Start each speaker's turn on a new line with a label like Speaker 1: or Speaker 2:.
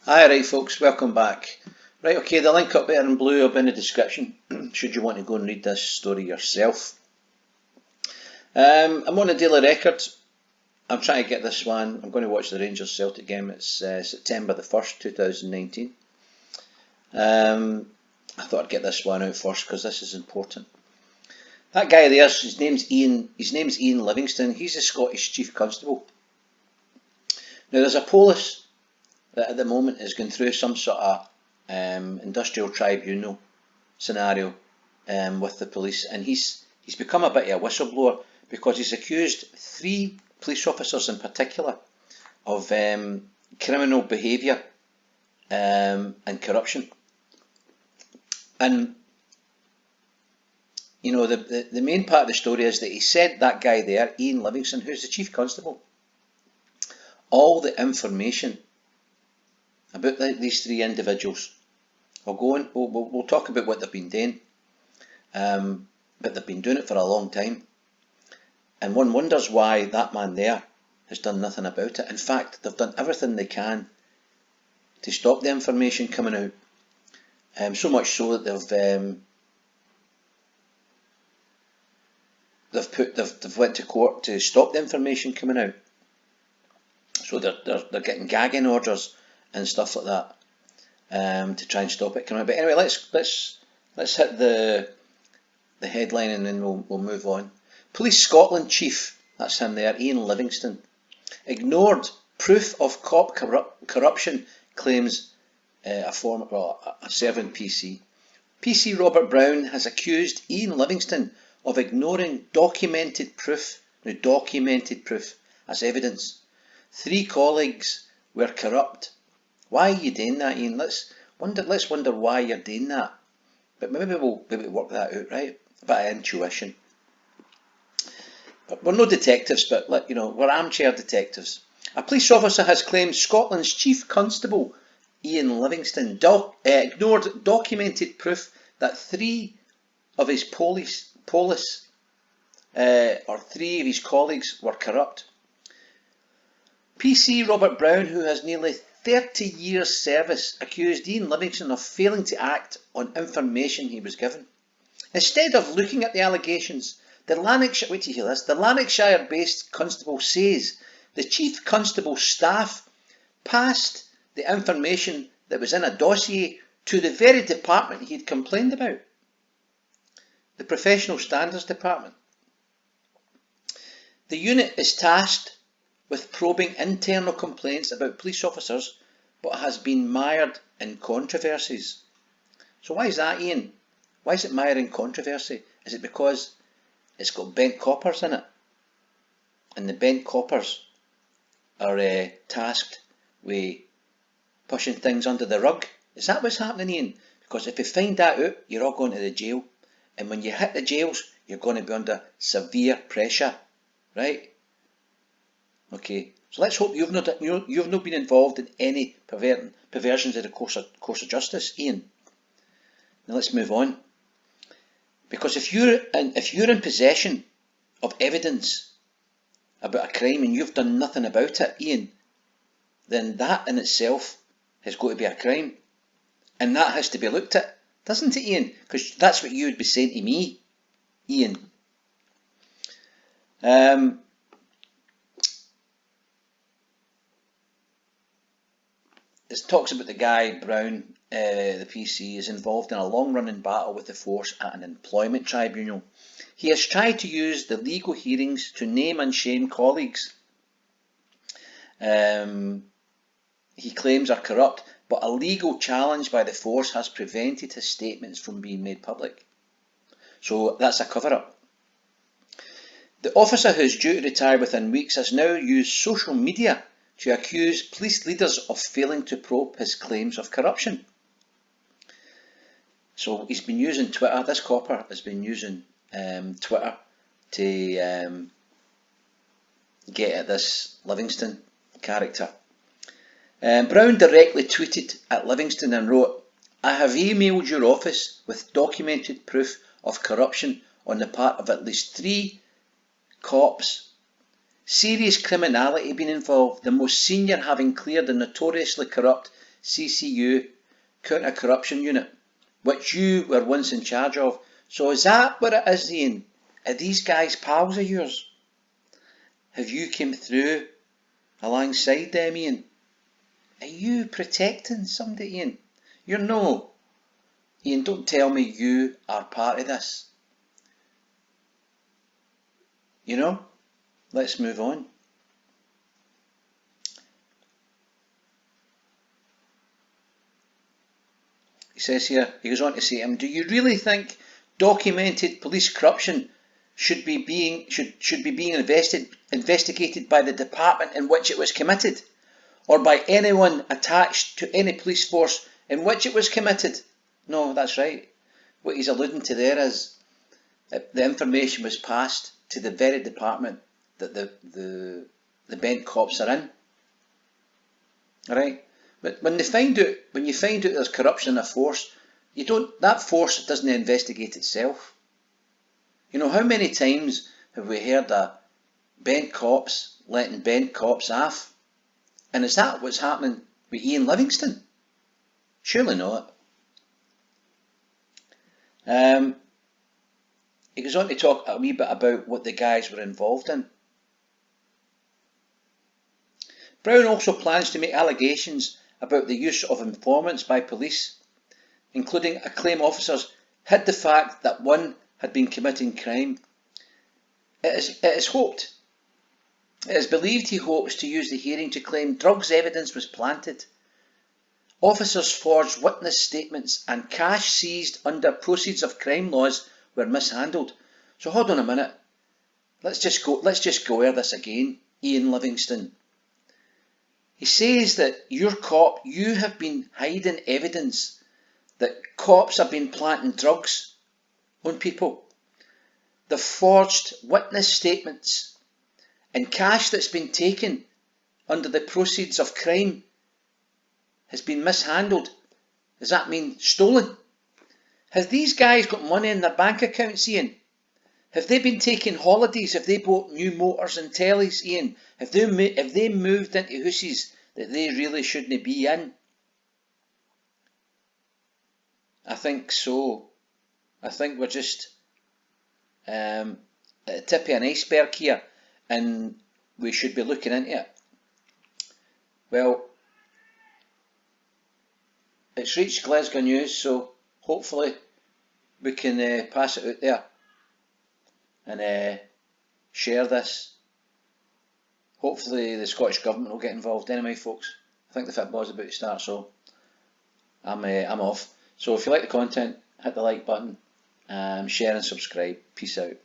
Speaker 1: Hi, right folks, welcome back. Right, okay, the link up there in blue will be in the description should you want to go and read this story yourself. I'm on a daily record. I'm trying to get this one. I'm going to watch the Rangers Celtic game. It's September the 1st, 2019. I thought I'd get this one out first because this is important. That guy there, his name's Iain Livingstone. He's the Scottish Chief Constable. Now there's a police that at the moment is going through some sort of industrial tribunal scenario with the police, and he's become a bit of a whistleblower because he's accused 3 police officers in particular of criminal behaviour and corruption. And you know, the main part of the story is that he sent that guy there, Iain Livingstone, who's the Chief Constable, all the information about these 3 individuals. We'll talk about what they've been doing, but they've been doing it for a long time, and one wonders why that man there has done nothing about it. In fact, they've done everything they can to stop the information coming out, so much so that they've went to court to stop the information coming out. So they're getting gagging orders and stuff like that to try and stop it coming out. But anyway, let's hit the headline and then we'll move on. Police Scotland Chief, that's him there, Iain Livingstone, ignored proof of cop corruption, claims a serving PC. PC Robert Brown has accused Iain Livingstone of ignoring documented proof. Now, documented proof as evidence. 3 colleagues were corrupt. Why are you doing that, Iain? Let's wonder why you're doing that. But maybe we'll work that out, right? A bit of intuition. But we're no detectives, but we're armchair detectives. A police officer has claimed Scotland's Chief Constable, Iain Livingstone, ignored documented proof that 3 of his 3 of his colleagues were corrupt. PC Robert Brown, who has nearly 30 years service, accused Iain Livingstone of failing to act on information he was given. Instead of looking at the allegations, the Lanarkshire-based constable says the Chief Constable's staff passed the information that was in a dossier to the very department he had complained about, the Professional Standards Department. The unit is tasked with probing internal complaints about police officers, but has been mired in controversies. So why is that, Iain? Why is it mired in controversy? Is it because it's got bent coppers in it? And the bent coppers are tasked with pushing things under the rug? Is that what's happening, Iain? Because if you find that out, you're all going to the jail. And when you hit the jails, you're going to be under severe pressure, right? Okay, so let's hope you've not been involved in any perversions of the course of justice, Iain. Now let's move on. Because if you're in possession of evidence about a crime and you've done nothing about it, Iain, then that in itself has got to be a crime, and that has to be looked at, doesn't it, Iain? Because that's what you would be saying to me, Iain. It talks about the guy, Brown, the PC, is involved in a long-running battle with the force at an employment tribunal. He has tried to use the legal hearings to name and shame colleagues he claims are corrupt, but a legal challenge by the force has prevented his statements from being made public. So that's a cover-up. The officer, who is due to retire within weeks, has now used social media to accuse police leaders of failing to probe his claims of corruption. So he's been using Twitter, this copper has been using Twitter to get at this Livingstone character. Brown directly tweeted at Livingstone and wrote, "I have emailed your office with documented proof of corruption on the part of at least 3 cops. Serious criminality being involved, the most senior having cleared the notoriously corrupt CCU, Counter-Corruption Unit, which you were once in charge of. So is that what it is, Iain? Are these guys pals of yours? Have you come through alongside them, Iain? Are you protecting somebody, Iain? You're no. Iain, don't tell me you are part of this. You know? Let's move on. He says here, he goes on to say, do you really think documented police corruption should be being investigated by the department in which it was committed, or by anyone attached to any police force in which it was committed? No, that's right. What he's alluding to there is that the information was passed to the very department that the bent cops are in. Alright? But when you find out there's corruption in a force, that force doesn't investigate itself. You know, how many times have we heard of bent cops letting bent cops off? And is that what's happening with Iain Livingstone? Surely not. He goes on to talk a wee bit about what the guys were involved in. Brown also plans to make allegations about the use of informants by police, including a claim officers hid the fact that one had been committing crime. It is believed he hopes to use the hearing to claim drugs evidence was planted. Officers forged witness statements and cash seized under proceeds of crime laws were mishandled. So hold on a minute. Let's just go over this again, Iain Livingstone. He says that you have been hiding evidence that cops have been planting drugs on people. The forged witness statements and cash that's been taken under the proceeds of crime has been mishandled. Does that mean stolen? Have these guys got money in their bank accounts, Iain? Have they been taking holidays? Have they bought new motors and tellies, Iain? Have they moved into houses that they really shouldn't be in? I think so. I think we're just at the tip of an iceberg here, and we should be looking into it. Well, it's reached Glasgow News, so hopefully we can pass it out there and share this. Hopefully the Scottish Government will get involved. Anyway, folks, I think the football's about to start, so I'm off. So if you like the content, hit the like button, share and subscribe. Peace out.